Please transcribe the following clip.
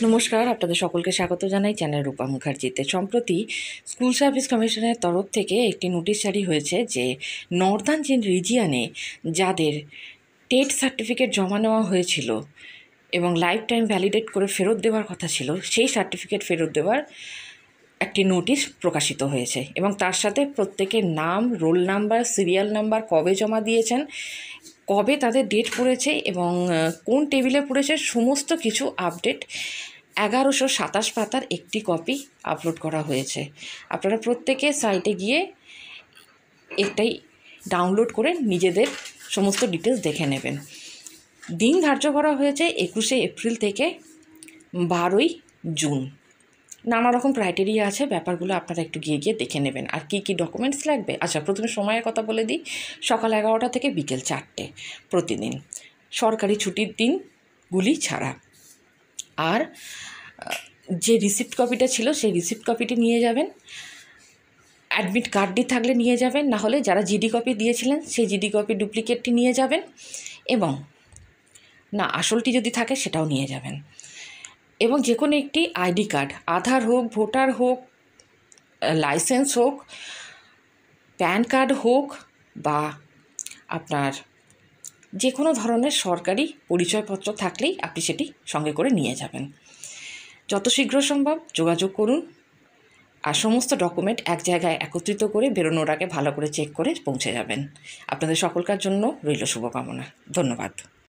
নমস্কার, আপনাদের সকলকে স্বাগত জানাই চ্যানেল রূপা মুখার্জিতে। সম্প্রতি স্কুল সার্ভিস কমিশনের তরফ থেকে একটি নোটিশ জারি হয়েছে যে নর্দার্ন রিজিয়নে যাদের টেট সার্টিফিকেট জমা নেওয়া হয়েছিল এবং লাইফ টাইম ভ্যালিডেট করে ফেরত দেওয়ার কথা ছিল, সেই সার্টিফিকেট ফেরত দেওয়ার একটি নোটিশ প্রকাশিত হয়েছে এবং তার সাথে প্রত্যেকের নাম, রোল নাম্বার, সিরিয়াল নাম্বার, কবে জমা দিয়েছেন, কবে তাদের ডেট পড়েছে এবং কোন টেবিলে পড়েছে, সমস্ত কিছু আপডেট 1127 পাতার একটি কপি আপলোড করা হয়েছে। আপনারা প্রত্যেকে সাইটে গিয়ে এটাই ডাউনলোড করে নিজেদের সমস্ত ডিটেলস দেখে নেবেন। দিন ধার্য করা হয়েছে 21শে এপ্রিল থেকে 12ই জুন। নানা রকম ক্রাইটেরিয়া আছে, ব্যাপারগুলো আপনারা একটু গিয়ে দেখে নেবেন। আর কি কি ডকুমেন্টস লাগবে, আচ্ছা প্রথমে সময়ের কথা বলে দিই। সকাল 11টা থেকে বিকেল 4টে প্রতিদিন, সরকারি ছুটির দিনগুলি ছাড়া। আর যে রিসিপ্ট কপিটা ছিল সেই রিসিপ্ট কপিটি নিয়ে যাবেন। অ্যাডমিট কার্ডটি থাকলে নিয়ে যাবেন, না হলে যারা জিডি কপি দিয়েছিলেন সেই জিডি কপি ডুপ্লিকেটটি নিয়ে যাবেন, এবং না আসলটি যদি থাকে সেটাও নিয়ে যাবেন। এবং যে কোনো একটি আইডি কার্ড, আধার হোক, ভোটার হোক, লাইসেন্স হোক, প্যান কার্ড হোক, বা আপনার যে কোনো ধরনের সরকারি পরিচয়পত্র থাকলেই আপনি সেটি সঙ্গে করে নিয়ে যাবেন। যত শীঘ্র সম্ভব যোগাযোগ করুন, আর সমস্ত ডকুমেন্ট এক জায়গায় একত্রিত করে বেরোনোর আগে ভালো করে চেক করে পৌঁছে যাবেন। আপনাদের সকলকার জন্য রইল শুভকামনা। ধন্যবাদ।